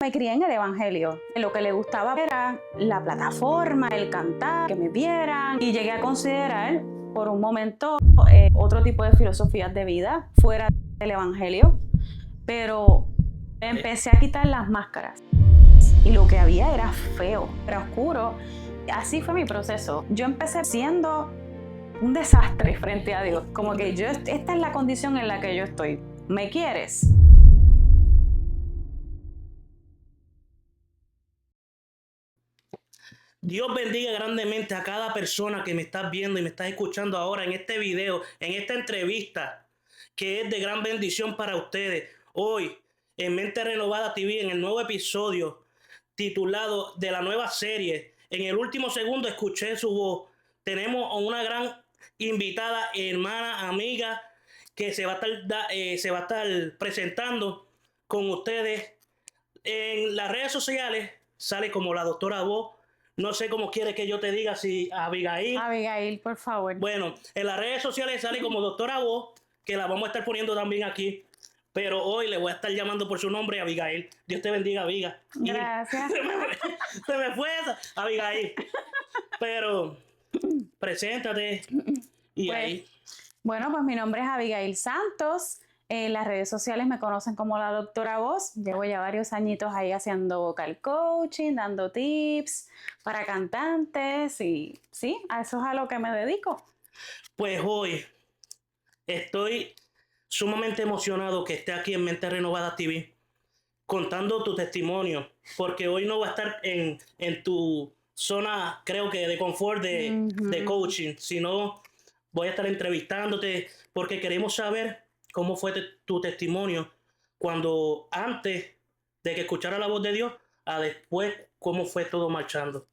Me crié en el evangelio. Lo que le gustaba era la plataforma, el cantar, que me vieran. Y llegué a considerar por un momento otro tipo de filosofías de vida fuera del evangelio. Pero empecé a quitar las máscaras. Y lo que había era feo, era oscuro. Así fue mi proceso. Yo empecé siendo un desastre frente a Dios. Como que esta es la condición en la que yo estoy. ¿Me quieres? Dios bendiga grandemente a cada persona que me estás viendo y me estás escuchando ahora en este video, en esta entrevista, que es de gran bendición para ustedes. Hoy, en Mente Renovada TV, en el nuevo episodio titulado de la nueva serie, en el último segundo escuché su voz. Tenemos a una gran invitada, hermana, amiga, que se va a estar presentando con ustedes. En las redes sociales sale como la doctora Voz. No sé cómo quiere que yo te diga, si Abigail. Abigail, por favor. Bueno, en las redes sociales sale como doctora Voz, que la vamos a estar poniendo también aquí. Pero hoy le voy a estar llamando por su nombre, Abigail. Dios te bendiga, Abigail. Gracias. Se me fue esa, Abigail. Pero preséntate. Y Pues, ahí. Bueno, pues mi nombre es Abigail Santos. En las redes sociales me conocen como la doctora Voz. Llevo ya varios añitos ahí haciendo vocal coaching, dando tips para cantantes y sí, a eso es a lo que me dedico. Pues hoy estoy sumamente emocionado que esté aquí en Mente Renovada TV contando tu testimonio, porque hoy no va a estar en tu zona, creo que de confort de coaching, sino voy a estar entrevistándote porque queremos saber cómo fue tu testimonio cuando antes de que escuchara la voz de Dios a después cómo fue todo marchando.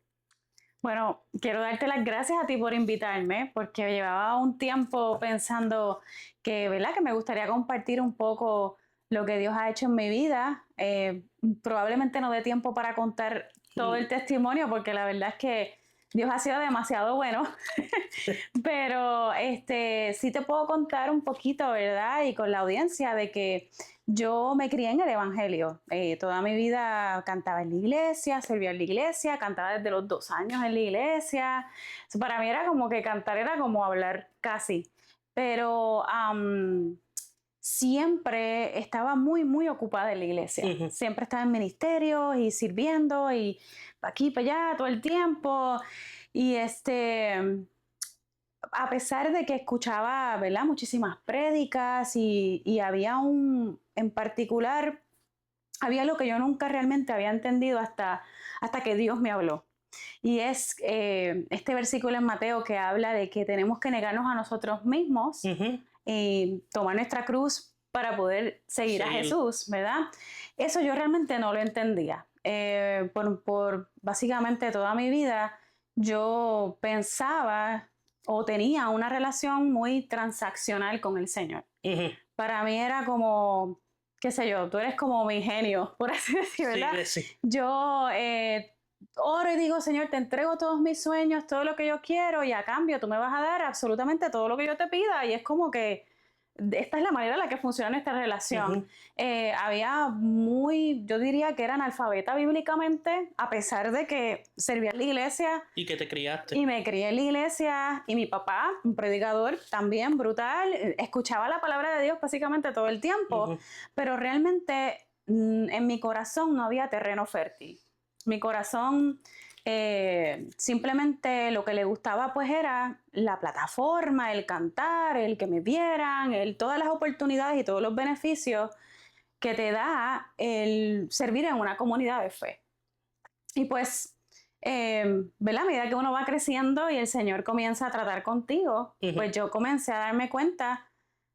Bueno, quiero darte las gracias a ti por invitarme, porque llevaba un tiempo pensando que, ¿verdad? Que me gustaría compartir un poco lo que Dios ha hecho en mi vida. Probablemente no dé tiempo para contar todo el testimonio, porque la verdad es que Dios ha sido demasiado bueno. Pero sí te puedo contar un poquito, ¿verdad? Y con la audiencia de que yo me crié en el evangelio. Toda mi vida cantaba en la iglesia, servía en la iglesia, cantaba desde los 2 años en la iglesia. Eso para mí era como que cantar era como hablar casi. Pero siempre estaba muy, muy ocupada en la iglesia. Siempre estaba en ministerios y sirviendo y pa' aquí, para allá, todo el tiempo. Y a pesar de que escuchaba, ¿verdad? Muchísimas prédicas y había en particular, había lo que yo nunca realmente había entendido hasta que Dios me habló. Y es este versículo en Mateo que habla de que tenemos que negarnos a nosotros mismos y tomar nuestra cruz para poder seguir a Jesús, ¿verdad? Eso yo realmente no lo entendía. Por básicamente toda mi vida yo pensaba o tenía una relación muy transaccional con el Señor. Para mí era como, qué sé yo, tú eres como mi genio, por así decirlo, ¿verdad? Sí. Yo oro y digo, Señor, te entrego todos mis sueños, todo lo que yo quiero y a cambio tú me vas a dar absolutamente todo lo que yo te pida. Y es como que esta es la manera en la que funciona nuestra relación. Yo diría que era analfabeta bíblicamente, a pesar de que servía en la iglesia. Y que te criaste. Y me crié en la iglesia, y mi papá, un predicador también brutal, escuchaba la palabra de Dios básicamente todo el tiempo, pero realmente en mi corazón no había terreno fértil. Mi corazón simplemente lo que le gustaba pues era la plataforma, el cantar, el que me vieran, todas las oportunidades y todos los beneficios que te da el servir en una comunidad de fe. Y pues, ¿verdad? A medida que uno va creciendo y el Señor comienza a tratar contigo, pues yo comencé a darme cuenta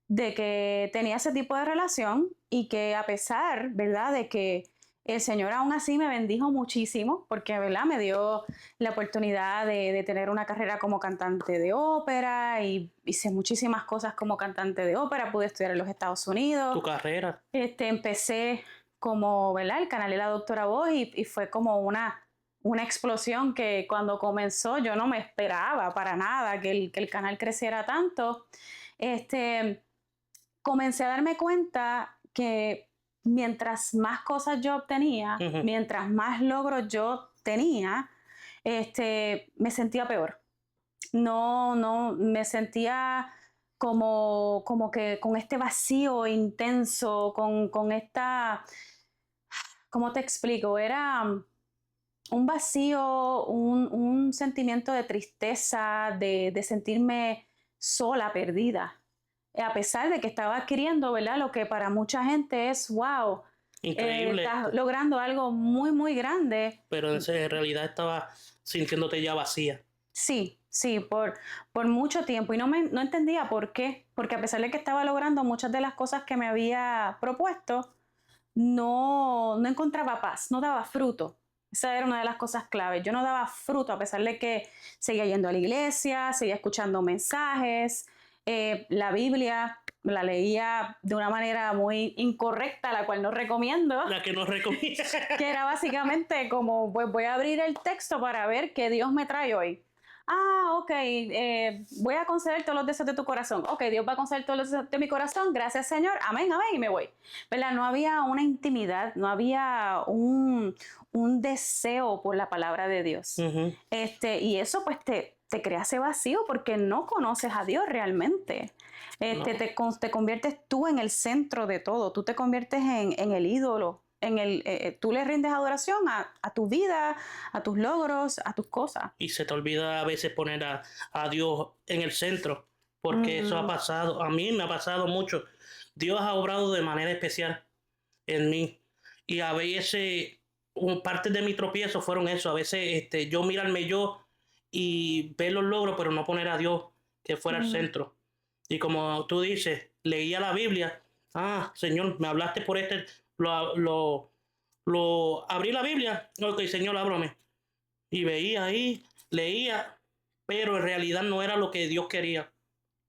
de que tenía ese tipo de relación y que a pesar, ¿verdad? De que el Señor aún así me bendijo muchísimo porque, ¿verdad? Me dio la oportunidad de tener una carrera como cantante de ópera y hice muchísimas cosas como cantante de ópera. Pude estudiar en los Estados Unidos. Tu carrera. Empecé como, ¿verdad? El canal de la doctora Voz y fue como una explosión que cuando comenzó yo no me esperaba para nada que el canal creciera tanto. Comencé a darme cuenta que mientras más cosas yo obtenía, Ujú. mientras más logros yo tenía, me sentía peor. No, me sentía como que con este vacío intenso, con esta, ¿cómo te explico? Era un vacío, un sentimiento de tristeza, de sentirme sola, perdida. A pesar de que estaba adquiriendo, ¿verdad? Lo que para mucha gente es, wow, Increíble estás esto, logrando algo muy, muy grande. pero en realidad estaba sintiéndote ya vacía. Sí, sí, por mucho tiempo. Y no entendía por qué. Porque a pesar de que estaba logrando muchas de las cosas que me había propuesto, no encontraba paz, no daba fruto. Esa era una de las cosas claves. Yo no daba fruto a pesar de que seguía yendo a la iglesia, seguía escuchando mensajes, la Biblia la leía de una manera muy incorrecta, la cual no recomiendo, La que no recomienda. que era básicamente como, pues voy a abrir el texto para ver qué Dios me trae hoy. Ah, ok, voy a conceder todos los deseos de tu corazón. Ok, Dios va a conceder todos los deseos de mi corazón. Gracias, Señor. Amén, amén, y me voy. ¿Verdad? No había una intimidad, no había un deseo por la palabra de Dios. Ujú. Y eso pues te crea ese vacío porque no conoces a Dios realmente. No. Te conviertes tú en el centro de todo, tú te conviertes en el ídolo, tú le rindes adoración a tu vida, a tus logros, a tus cosas. Y se te olvida a veces poner a Dios en el centro, porque eso ha Mm, pasado, a mí me ha pasado mucho. Dios ha obrado de manera especial en mí. Y a veces, parte de mi tropiezo fueron eso. A veces yo mirarme yo y ver los logros, pero no poner a Dios que fuera el mm, centro. Y como tú dices, leía la Biblia. Ah, Señor, me hablaste por abrí la Biblia. Ok, Señor, ábrame. Y veía ahí, leía, pero en realidad no era lo que Dios quería.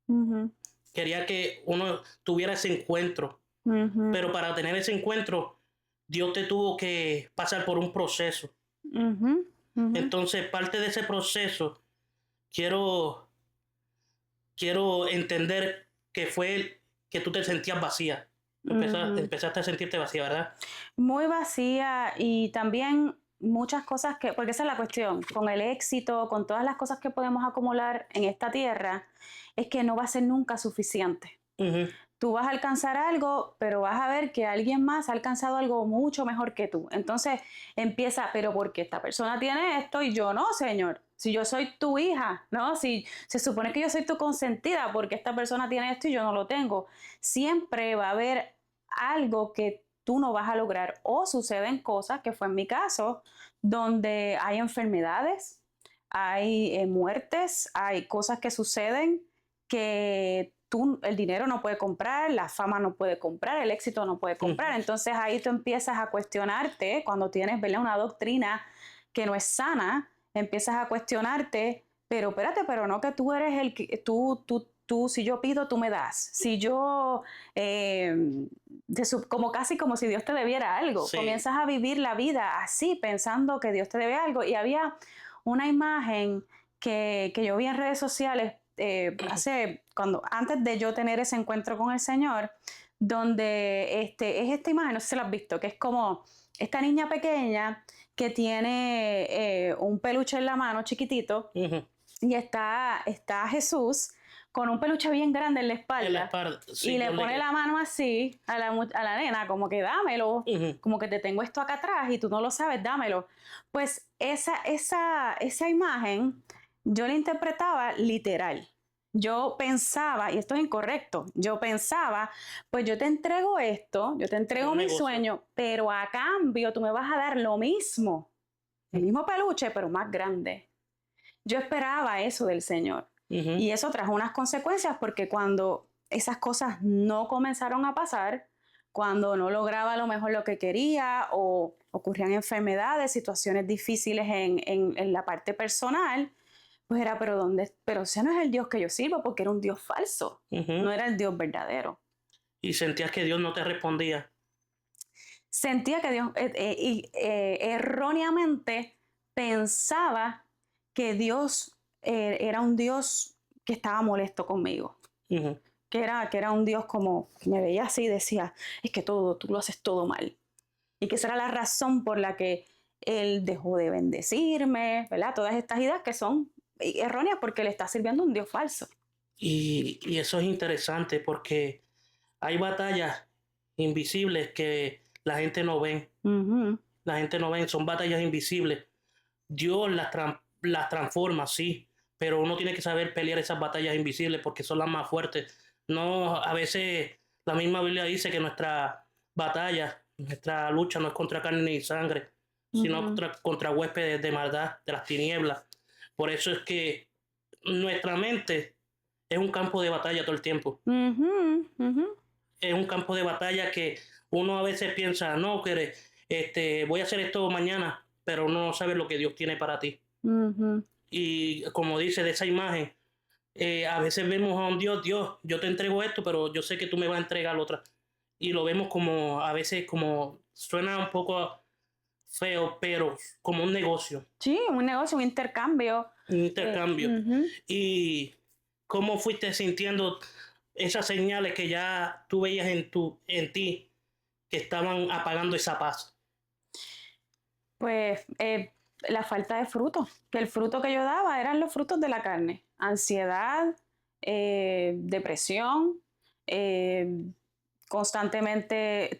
ujú, Quería que uno tuviera ese encuentro. ujú, Pero para tener ese encuentro, Dios te tuvo que pasar por un proceso. ujú, ujú, Entonces, parte de ese proceso, quiero, quiero entender que fue que tú te sentías vacía. ujú. Empezaste a sentirte vacía, ¿verdad? Muy vacía y también muchas cosas porque esa es la cuestión, con el éxito, con todas las cosas que podemos acumular en esta tierra, es que no va a ser nunca suficiente. Ujú. Tú vas a alcanzar algo, pero vas a ver que alguien más ha alcanzado algo mucho mejor que tú. Entonces empieza, pero porque esta persona tiene esto y yo no, Señor. Si yo soy tu hija, ¿no? Si se supone que yo soy tu consentida, porque esta persona tiene esto y yo no lo tengo. Siempre va a haber algo que tú no vas a lograr o suceden cosas, que fue en mi caso, donde hay enfermedades, hay muertes, hay cosas que suceden que el dinero no puede comprar, la fama no puede comprar, el éxito no puede comprar. Ujú. Entonces ahí tú empiezas a cuestionarte cuando tienes, ¿verdad?, una doctrina que no es sana, empiezas a cuestionarte, pero espérate, pero no que tú eres el que, si yo pido, tú me das. Si yo, como casi como si Dios te debiera algo, Sí. comienzas a vivir la vida así, pensando que Dios te debe algo. Y había una imagen que yo vi en redes sociales antes de yo tener ese encuentro con el Señor, donde es esta imagen, no sé si la has visto, que es como esta niña pequeña que tiene un peluche en la mano chiquitito Ujú. y está Jesús con un peluche bien grande en la En la espalda espalda, y sí, le pone la mano así a la nena, como que dámelo, Ujú. como que te tengo esto acá atrás y tú no lo sabes, dámelo. Pues esa imagen yo la interpretaba literal. Yo pensaba, y esto es incorrecto, yo pensaba, pues yo te entrego esto, yo te Un entrego mi negocio. sueño, pero a cambio tú me vas a dar lo mismo, el mismo peluche, pero más grande. Yo esperaba eso del Señor. Ujú. Y eso trajo unas consecuencias porque cuando esas cosas no comenzaron a pasar, cuando no lograba a lo mejor lo que quería o ocurrían enfermedades, situaciones difíciles en la parte personal, pues era, pero ¿dónde? Pero ese no es el Dios que yo sirvo porque era un Dios falso, Ujú. no era el Dios verdadero. Y sentías que Dios no te respondía. Sentía que Dios erróneamente pensaba que Dios era un Dios que estaba molesto conmigo, Ujú. que era un Dios como, que me veía así y decía, es que todo, tú lo haces todo mal. Y que esa era la razón por la que él dejó de bendecirme, ¿verdad? Todas estas ideas que son erróneas porque le está sirviendo a un Dios falso. Y eso es interesante porque hay batallas invisibles que la gente no ve. Ujú. La gente no ve, son batallas invisibles. Dios las transforma, sí, pero uno tiene que saber pelear esas batallas invisibles porque son las más fuertes. No, a veces la misma Biblia dice que nuestra batalla, nuestra lucha no es contra carne ni sangre, sino Ujú. contra huéspedes de maldad, de las tinieblas. Por eso es que nuestra mente es un campo de batalla todo el tiempo. Ujú. Ujú. Es un campo de batalla que uno a veces piensa, no, que voy a hacer esto mañana, pero uno no sabe lo que Dios tiene para ti. Ujú. Y como dice de esa imagen, a veces vemos a un Dios, Dios, yo te entrego esto, pero yo sé que tú me vas a entregar otra. Y lo vemos como, a veces como, suena un poco feo, pero como un negocio, Sí, un negocio, un intercambio. un intercambio. Ujú. Y cómo fuiste sintiendo esas señales que ya tú veías en ti, que estaban apagando esa paz. Pues la falta de fruto, que el fruto que yo daba eran los frutos de la carne, ansiedad, depresión, eh, constantemente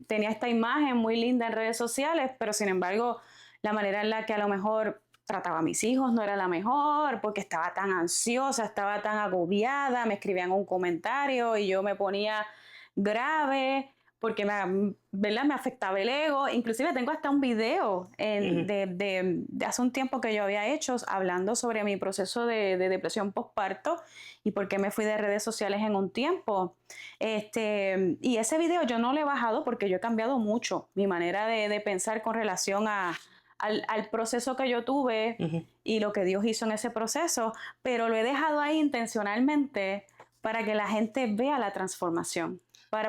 tenía esta imagen muy linda en redes sociales, pero sin embargo la manera en la que a lo mejor trataba a mis hijos no era la mejor, porque estaba tan ansiosa, estaba tan agobiada, me escribían un comentario y yo me ponía grave porque ¿verdad? Me afectaba el ego. Inclusive tengo hasta un video Ujú. de hace un tiempo que yo había hecho hablando sobre mi proceso de depresión postparto y por qué me fui de redes sociales en un tiempo. Y ese video yo no lo he bajado porque yo he cambiado mucho mi manera de pensar con relación al proceso que yo tuve Ujú. y lo que Dios hizo en ese proceso, pero lo he dejado ahí intencionalmente para que la gente vea la transformación.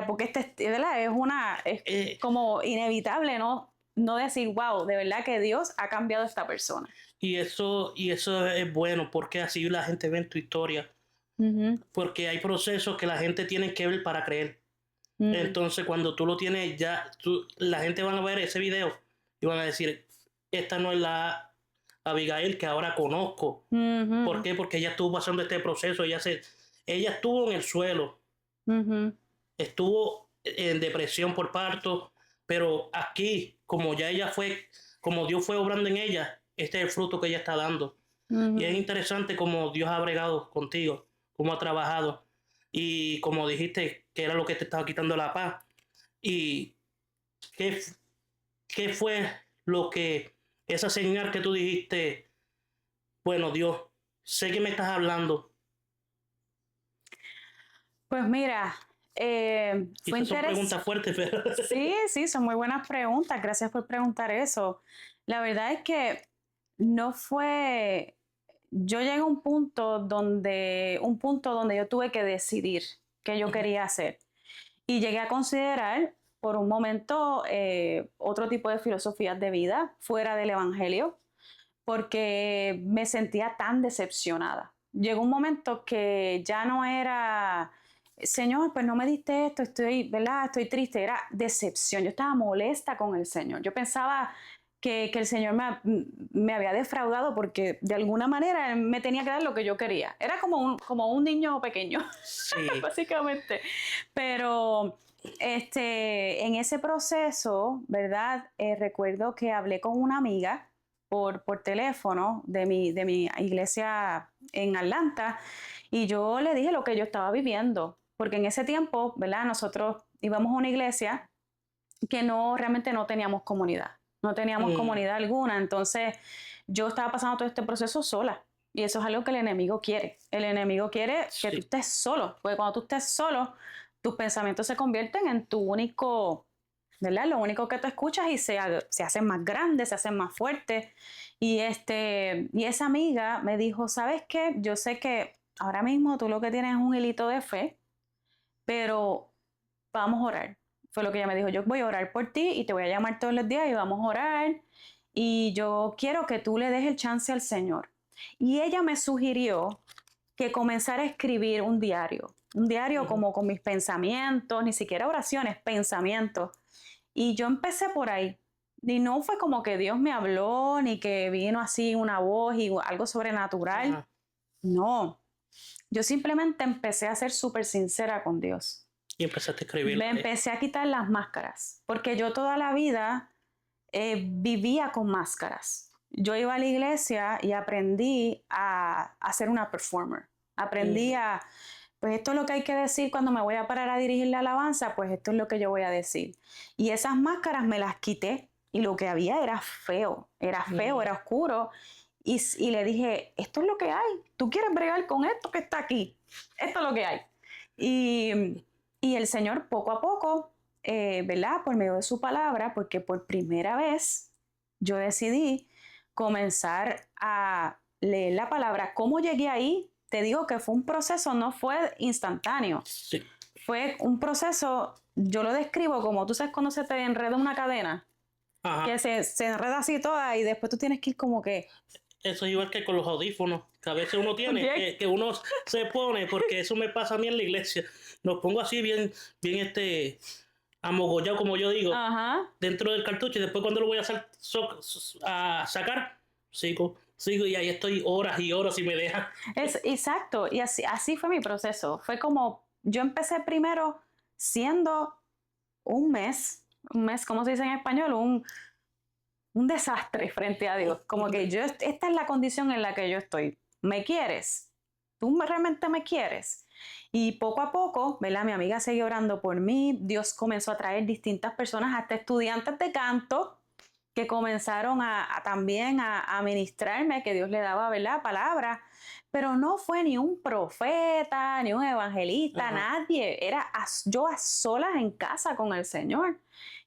Porque ¿verdad? Es Eh, como inevitable, ¿no? No decir, wow, de verdad que Dios ha cambiado a esta persona. y eso es bueno porque así la gente ve en tu historia, Ujú. porque hay procesos que la gente tiene que ver para creer. Mm. Entonces, cuando tú lo tienes ya, la gente va a ver ese video y van a decir, esta no es la Abigail que ahora conozco. ¿Por Ujú. qué? Porque ella estuvo pasando este proceso, ella estuvo en el suelo, Ujú. estuvo en depresión por parto, pero aquí, como ya ella fue, como Dios fue obrando en ella, este es el fruto que ella está dando. Y es Ujú. interesante cómo Dios ha bregado contigo, cómo ha trabajado y como dijiste que era lo que te estaba quitando la paz. ¿Y qué, qué fue lo que, esa señal que tú dijiste, bueno, Dios, sé que me estás hablando? Pues mira, fue Quizás son interesante. preguntas fuertes, pero Sí, sí, son muy buenas preguntas. Gracias por preguntar eso. La verdad es que no fue, yo llegué a un punto donde yo tuve que decidir qué yo quería hacer. Y llegué a considerar por un momento otro tipo de filosofías de vida fuera del Evangelio, porque me sentía tan decepcionada. Llegó un momento que ya no era, Señor, pues no me diste esto, estoy, ¿verdad? Estoy triste, era decepción. Yo estaba molesta con el Señor. Yo pensaba que el Señor me había defraudado porque de alguna manera Él me tenía que dar lo que yo quería. Era como un niño pequeño, sí. básicamente. Pero en ese proceso, ¿verdad? Recuerdo que hablé con una amiga por teléfono de mi iglesia en Atlanta y yo le dije lo que yo estaba viviendo, porque en ese tiempo, ¿verdad? Nosotros íbamos a una iglesia que no realmente no teníamos comunidad, no teníamos Mm, comunidad alguna, entonces yo estaba pasando todo este proceso sola. Y eso es algo que el enemigo quiere. El enemigo quiere que tú sí, estés solo, porque cuando tú estés solo, tus pensamientos se convierten en tu único, ¿verdad? Lo único que tú escuchas y se hacen más grandes, se hacen más fuertes. Y esa amiga me dijo, ¿sabes qué? Yo sé que ahora mismo tú lo que tienes es un hilito de fe, pero vamos a orar. Fue lo que ella me dijo, yo voy a orar por ti y te voy a llamar todos los días y vamos a orar. Y yo quiero que tú le des el chance al Señor. Y ella me sugirió que comenzar a escribir un diario como con mis pensamientos, ni siquiera oraciones, pensamientos. Y yo empecé por ahí. Y no fue como que Dios me habló, ni que vino así una voz y algo sobrenatural. Ajá. No, yo simplemente empecé a ser súper sincera con Dios. Y empezaste a Me escribirlo ahí. empecé a quitar las máscaras, porque yo toda la vida vivía con máscaras. Yo iba a la iglesia y aprendí a ser una performer. Aprendí Ujú. pues esto es lo que hay que decir cuando me voy a parar a dirigir la alabanza, pues esto es lo que yo voy a decir. Y esas máscaras me las quité y lo que había era feo, Ujú. era oscuro. Y le dije, esto es lo que hay, tú quieres bregar con esto que está aquí, esto es lo que hay. Y, y el Señor poco a poco, ¿verdad? Por medio de su palabra, porque por primera vez yo decidí comenzar a leer la palabra. ¿Cómo llegué ahí? Te digo que fue un proceso, no fue instantáneo. Sí. Fue un proceso, yo lo describo como, tú sabes cuando se te enreda una cadena, que Ajá. se enreda así toda y después tú tienes que ir como que, Eso es igual que con los audífonos, que a veces uno tiene, bien, que uno se pone, porque eso me pasa a mí en la iglesia. Los pongo así bien, bien amogollado, como yo digo, ajá, dentro del cartucho, y después cuando lo voy a sacar, sigo, y ahí estoy horas y horas y me dejan. es exacto. Y así fue mi proceso. Fue como, yo empecé primero siendo un mes, ¿cómo se dice en español? Un desastre frente a Dios. Como que esta es la condición en la que yo estoy. ¿Me quieres? Realmente me quieres? Y poco a poco, ¿verdad? Mi amiga seguía orando por mí. Dios comenzó a traer distintas personas, hasta estudiantes de canto, que comenzaron también a ministrarme, que Dios le daba, ¿verdad? Palabra. Pero no fue ni un profeta, ni un evangelista, Ajá. nadie. Era yo a solas en casa con el Señor,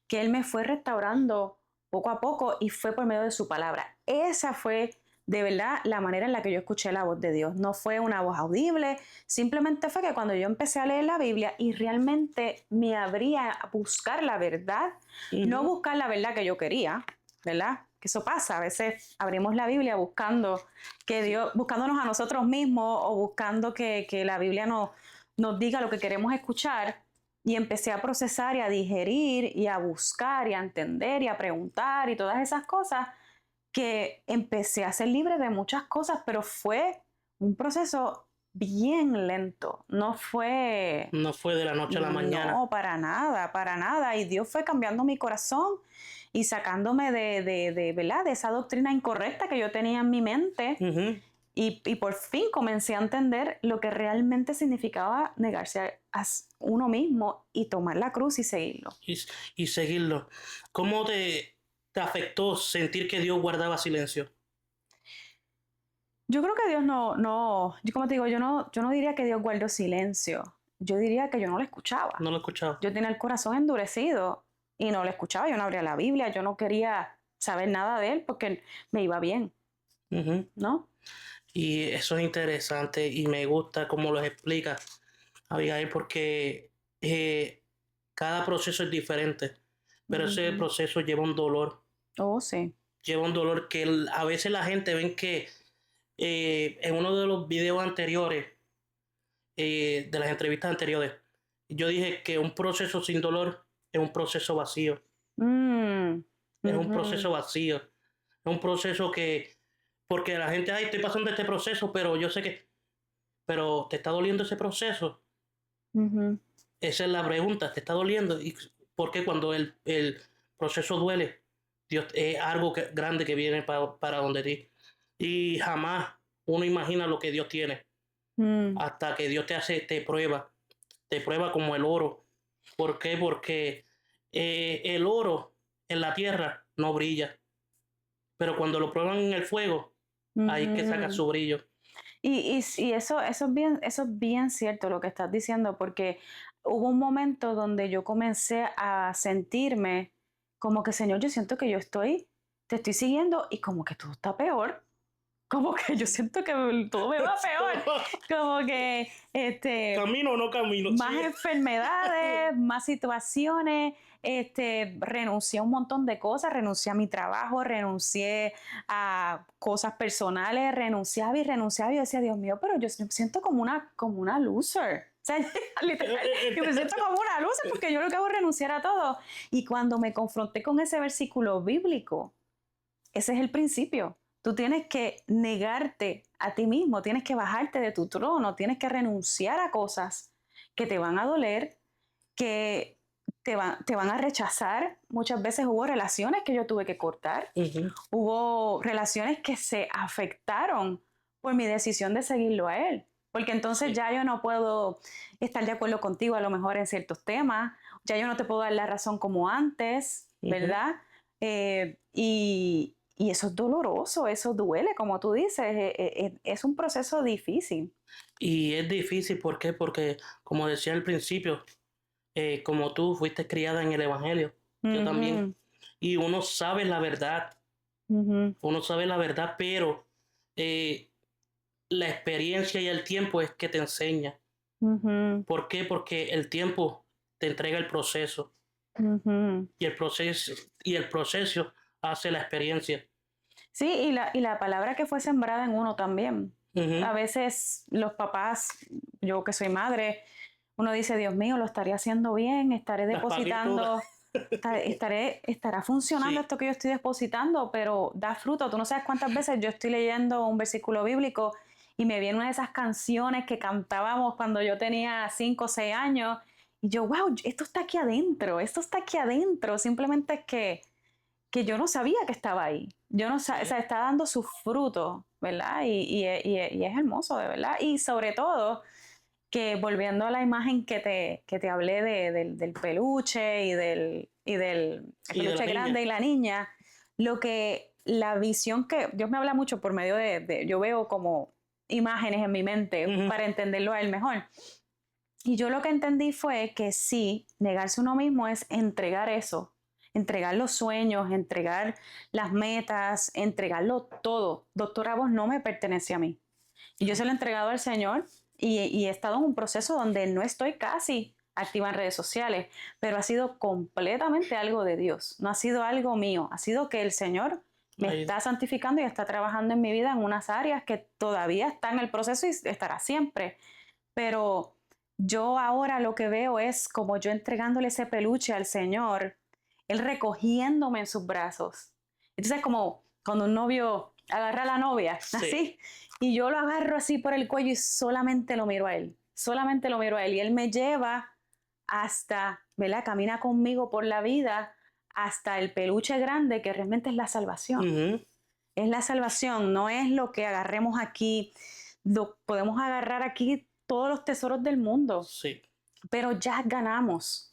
que Él me fue restaurando poco a poco y fue por medio de su palabra. Esa fue de verdad la manera en la que yo escuché la voz de Dios. No fue una voz audible, simplemente fue que cuando yo empecé a leer la Biblia y realmente me abría a buscar la verdad, no Ujú. buscar la verdad que yo quería, ¿verdad? Que eso pasa, a veces abrimos la Biblia buscando que Dios, buscándonos a nosotros mismos o buscando que la Biblia nos diga lo que queremos escuchar. Y empecé a procesar y a digerir y a buscar y a entender y a preguntar y todas esas cosas, que empecé a ser libre de muchas cosas, pero fue un proceso bien lento. No fue, No fue de la noche a la mañana. no, para nada, para nada. Y Dios fue cambiando mi corazón y sacándome ¿verdad? De esa doctrina incorrecta que yo tenía en mi mente. Ujú. Y por fin comencé a entender lo que realmente significaba negarse a uno mismo y tomar la cruz y seguirlo. y, y seguirlo. ¿Cómo te afectó sentir que Dios guardaba silencio? Yo creo que Dios yo como te digo, yo no diría que Dios guardó silencio. Yo diría que yo no lo escuchaba. No lo he escuchado. Yo tenía el corazón endurecido y no lo escuchaba. Yo no abría la Biblia, yo no quería saber nada de él porque me iba bien, Ujú. ¿no? Y eso es interesante y me gusta cómo lo explica Abigail, porque cada proceso es diferente, pero ese Ujú. proceso Oh, sí. lleva un dolor que a veces la gente ven que en uno de los videos anteriores, de las entrevistas anteriores, yo dije que un proceso sin dolor es un proceso vacío, Mm, es un ujú, proceso vacío, es un proceso que, porque la gente, ay, estoy pasando este proceso, pero yo sé que, pero ¿te está doliendo ese proceso? ujú, Esa es la pregunta, ¿te está doliendo? ¿Y por qué cuando el proceso duele? Dios es algo grande que viene para donde ti. Y jamás uno imagina lo que Dios tiene. mm, Hasta que Dios te prueba como el oro. ¿Por qué? Porque el oro en la tierra no brilla, pero cuando lo prueban en el fuego, ahí es que saca ujú. su brillo. Y eso es bien cierto lo que estás diciendo, porque hubo un momento donde yo comencé a sentirme como que, Señor, yo siento que te estoy siguiendo y como que todo está peor. como que yo siento que todo me va peor, como que Camino o no camino. más Sí. enfermedades, más situaciones, renuncié a un montón de cosas, renuncié a mi trabajo, renuncié a cosas personales, renunciaba y decía, Dios mío, pero yo me siento como una loser. O sea, literal, yo me siento como una loser porque yo lo que hago es renunciar a todo. Y cuando me confronté con ese versículo bíblico, ese es el principio. Tú tienes que negarte a ti mismo, tienes que bajarte de tu trono, tienes que renunciar a cosas que te van a doler, que te van a rechazar. Muchas veces hubo relaciones que yo tuve que cortar, Ujú. hubo relaciones que se afectaron por mi decisión de seguirlo a él. Porque entonces Sí. ya yo no puedo estar de acuerdo contigo a lo mejor en ciertos temas, ya yo no te puedo dar la razón como antes, Ujú. ¿verdad? Y eso es doloroso, eso duele, como tú dices, es un proceso difícil. Y es difícil, ¿por qué? Porque, como decía al principio, como tú fuiste criada en el Evangelio, yo también. Ujú, Y ujú, uno sabe la verdad, pero eh, la experiencia y el tiempo es que te enseña. ujú, ¿Por qué? Porque el tiempo te entrega el proceso ujú. y el proceso hace la experiencia. Sí, y la palabra que fue sembrada en uno también. A Ujú. veces los papás, yo que soy madre, uno dice, Dios mío, lo estaré haciendo bien, estaré Las pagué todas. depositando, estará funcionando Sí. esto que yo estoy depositando, pero da fruto. Tú no sabes cuántas veces yo estoy leyendo un versículo bíblico y me viene una de esas canciones que cantábamos cuando yo tenía 5 o 6 años y yo, wow, esto está aquí adentro, simplemente es que yo no sabía que estaba ahí. Yo no sabía, o Sí. sea, está dando sus frutos, ¿verdad? Y es hermoso, de verdad. Y sobre todo, que volviendo a la imagen que te hablé del peluche y del el Y de la peluche niña. grande y la niña, la visión que Dios me habla mucho por medio yo veo como imágenes en mi mente Ujú. para entenderlo a él mejor. Y yo lo que entendí fue que sí, negarse a uno mismo es entregar eso, entregar los sueños, entregar las metas, entregarlo todo. Doctora Voz no me pertenece a mí. Y yo se lo he entregado al Señor y he estado en un proceso donde no estoy casi activa en redes sociales, pero ha sido completamente algo de Dios, no ha sido algo mío, ha sido que el Señor me Ahí. está santificando y está trabajando en mi vida en unas áreas que todavía está en el proceso y estará siempre. Pero yo ahora lo que veo es como yo entregándole ese peluche al Señor, Él recogiéndome en sus brazos. Entonces, como cuando un novio agarra a la novia, Sí. así, y yo lo agarro así por el cuello y solamente lo miro a Él, solamente lo miro a Él. Y Él me lleva hasta, ¿verdad? Camina conmigo por la vida hasta el peluche grande que realmente es la salvación. Ujú. Es la salvación, no es lo que agarremos aquí. Podemos agarrar aquí todos los tesoros del mundo, Sí. pero ya ganamos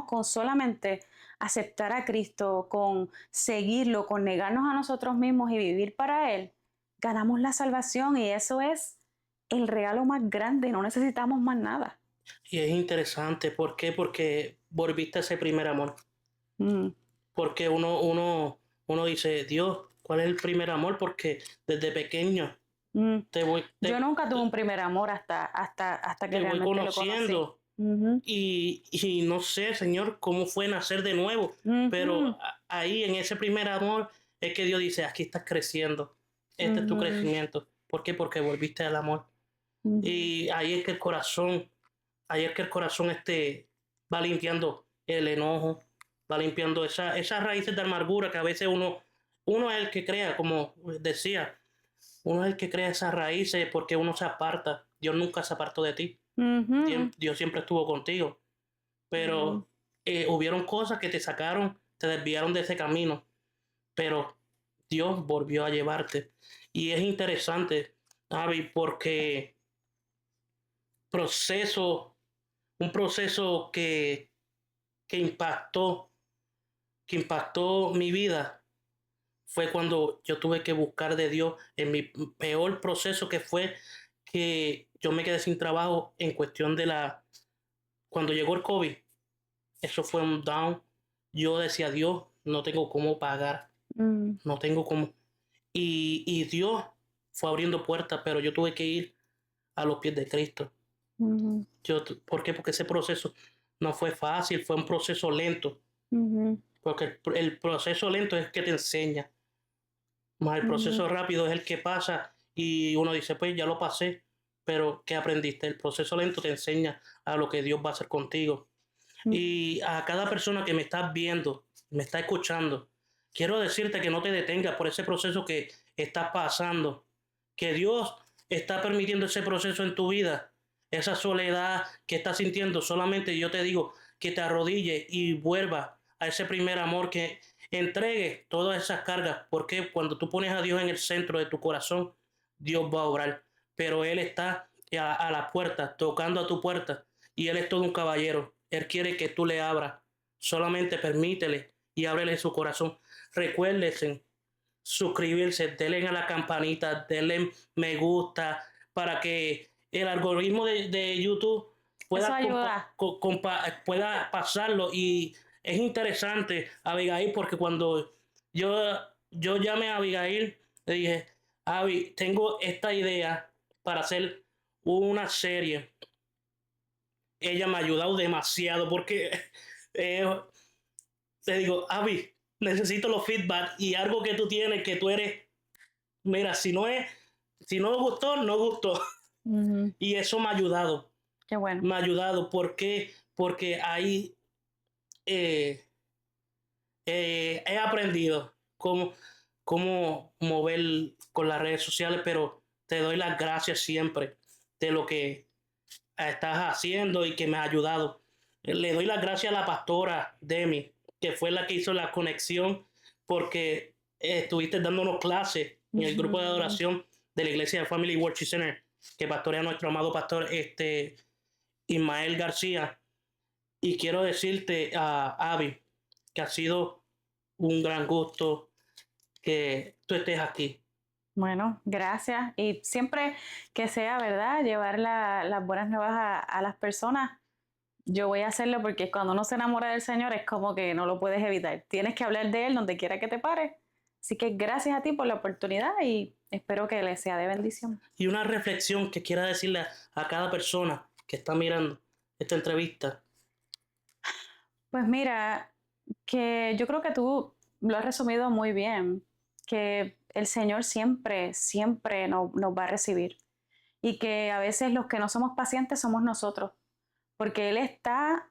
con solamente aceptar a Cristo, con seguirlo, con negarnos a nosotros mismos y vivir para Él. Ganamos la salvación y eso es el regalo más grande, no necesitamos más nada. Y es interesante. ¿Por qué? Porque volviste a ese primer amor. Mm, Porque uno dice, Dios, ¿cuál es el primer amor? Porque desde pequeño mm. te voy, Yo te, nunca tuve un primer amor hasta que te voy realmente lo conocí. conociendo. Ujú, Y no sé, Señor, cómo fue nacer de nuevo. Pero ujú, ahí, en ese primer amor, es que Dios dice, aquí estás creciendo. Este es tu ujú, crecimiento. ¿Por qué? Porque volviste al amor. ujú, Y ahí es que el corazón, ahí es que el corazón va limpiando el enojo, va limpiando esas raíces de amargura que a veces uno es el que crea, como decía, uno es el que crea esas raíces porque uno se aparta. Dios nunca se apartó de ti. ujú, Dios siempre estuvo contigo. ujú. Pero hubieron cosas que te sacaron, te desviaron de ese camino. Pero Dios volvió a llevarte. Y es interesante, Avi, porque proceso, un proceso que impactó, que impactó mi vida fue cuando yo tuve que buscar de Dios en mi peor proceso, que fue que yo me quedé sin trabajo en cuestión cuando llegó el COVID. Eso fue un down. Yo decía, Dios, no tengo cómo pagar, Mm, no tengo cómo. Y Dios fue abriendo puertas, pero yo tuve que ir a los pies de Cristo. Ujú, ¿Por qué? Porque ese proceso no fue fácil, fue un proceso lento. ujú, Porque el proceso lento es el que te enseña, más el ujú, proceso rápido es el que pasa y uno dice, pues ya lo pasé, pero ¿qué aprendiste? El proceso lento te enseña a lo que Dios va a hacer contigo. ujú. Y a cada persona que me está viendo, me está escuchando, quiero decirte que no te detengas por ese proceso que estás pasando, que Dios está permitiendo ese proceso en tu vida, esa soledad que estás sintiendo. Solamente yo te digo que te arrodille y vuelva a ese primer amor, que entregue todas esas cargas, porque cuando tú pones a Dios en el centro de tu corazón, Dios va a obrar, pero Él está a la puerta, tocando a tu puerta, y Él es todo un caballero. Él quiere que tú le abras. Solamente permítele y ábrele su corazón. Recuérdense suscribirse, denle a la campanita, denle me gusta para que el algoritmo de YouTube Eso pueda, ayuda. pueda pasarlo. Y es interesante, Abigail, porque cuando yo, yo llamé a Abigail, le dije, Abby, tengo esta idea para hacer una serie. Ella me ha ayudado demasiado porque eh, te digo, Abby, necesito los feedback y algo que tú tienes, que tú eres, mira, si no gustó, no gustó. Ujú, Y eso qué bueno. me ha ayudado. ¿Por qué? Porque ahí eh, he aprendido cómo mover con las redes sociales, pero te doy las gracias siempre de lo que estás haciendo y que me ha ayudado. Le doy las gracias a la pastora Demi, que fue la que hizo la conexión, porque estuviste dándonos clases en el grupo de Ujú. adoración de la iglesia de Family Worship Center, que pastorea nuestro amado pastor Ismael García. Y quiero decirte a Abby que ha sido un gran gusto que tú estés aquí. Bueno, gracias. Y siempre que sea, ¿verdad? Llevar las buenas nuevas a las personas, yo voy a hacerlo porque cuando uno se enamora del Señor es como que no lo puedes evitar. Tienes que hablar de Él donde quiera que te pares. Así que gracias a ti por la oportunidad y espero que le sea de bendición. Y una reflexión que quiera decirle a cada persona que está mirando esta entrevista. Pues mira, que yo creo que tú lo has resumido muy bien, que el Señor siempre, siempre nos va a recibir y que a veces los que no somos pacientes somos nosotros, porque Él está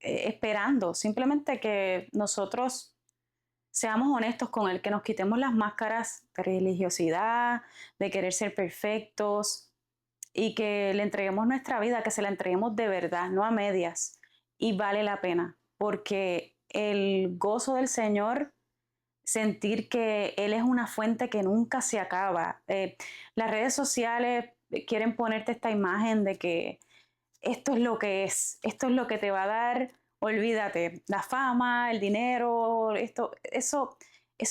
esperando simplemente que nosotros seamos honestos con Él, que nos quitemos las máscaras de religiosidad, de querer ser perfectos y que le entreguemos nuestra vida, que se la entreguemos de verdad, no a medias. Y vale la pena, porque el gozo del Señor, sentir que Él es una fuente que nunca se acaba. Las redes sociales quieren ponerte esta imagen de que esto es lo que es, esto es lo que te va a dar, olvídate, la fama, el dinero, eso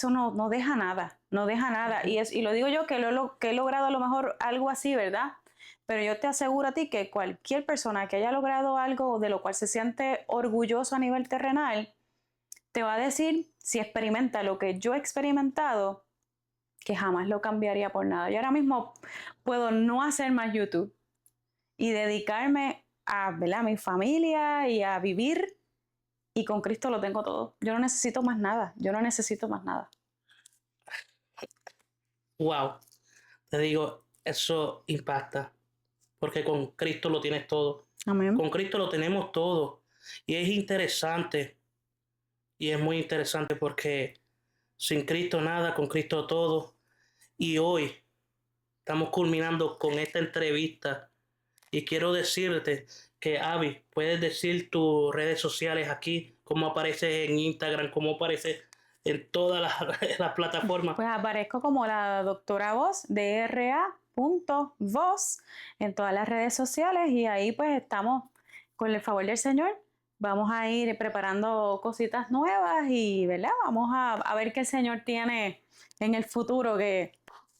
no deja nada, no deja nada. Y lo digo yo que he logrado a lo mejor algo así, ¿verdad? Pero yo te aseguro a ti que cualquier persona que haya logrado algo de lo cual se siente orgulloso a nivel terrenal, te va a decir, si experimenta lo que yo he experimentado, que jamás lo cambiaría por nada. Yo ahora mismo puedo no hacer más YouTube y dedicarme a, ¿verdad?, a mi familia y a vivir, y con Cristo lo tengo todo. Yo no necesito más nada, yo no necesito más nada. Wow, te digo, eso impacta, porque con Cristo lo tienes todo. Amén. Con Cristo lo tenemos todo. Y es interesante, y es muy interesante porque sin Cristo nada, con Cristo todo. Y hoy estamos culminando con esta entrevista. Y quiero decirte que, Abby, puedes decir tus redes sociales aquí, cómo aparece en Instagram, cómo aparece en todas las, las plataformas. Pues aparezco como la doctora Voz, DRA.voz, en todas las redes sociales, y ahí pues estamos, con el favor del Señor, vamos a ir preparando cositas nuevas y, ¿verdad? Vamos a ver qué el Señor tiene en el futuro, que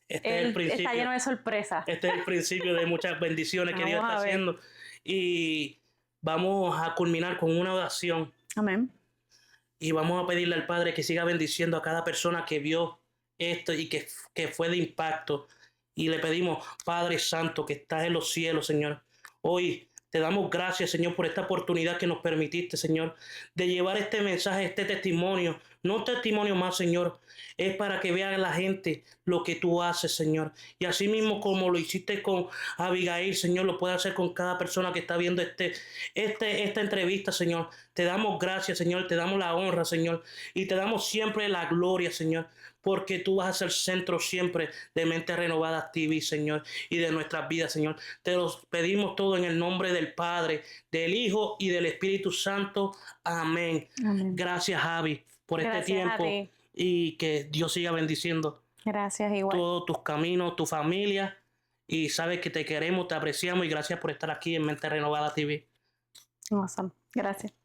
Este es el Él está principio. lleno de sorpresas. Este es el principio de muchas bendiciones que Dios Vamos está a ver. haciendo. Y vamos a culminar con una oración. Amén. Y vamos a pedirle al Padre que siga bendiciendo a cada persona que vio esto y que fue de impacto. Y le pedimos, Padre Santo, que estás en los cielos, Señor. Hoy te damos gracias, Señor, por esta oportunidad que nos permitiste, Señor, de llevar este mensaje, este testimonio. No un testimonio más, Señor. Es para que vean la gente lo que tú haces, Señor. Y así mismo como lo hiciste con Abigail, Señor, lo puede hacer con cada persona que está viendo esta entrevista, Señor. Te damos gracias, Señor. Te damos la honra, Señor. Y te damos siempre la gloria, Señor. Porque tú vas a ser centro siempre de Mente Renovada TV, Señor, y de nuestras vidas, Señor. Te los pedimos todo en el nombre del Padre, del Hijo y del Espíritu Santo. Amén. Amén. Gracias, Javi, por este Gracias a tiempo ti. y que Dios siga bendiciendo Gracias igual. todos tus caminos, tu familia. Y sabes que te queremos, te apreciamos y gracias por estar aquí en Mente Renovada TV. Awesome. Gracias.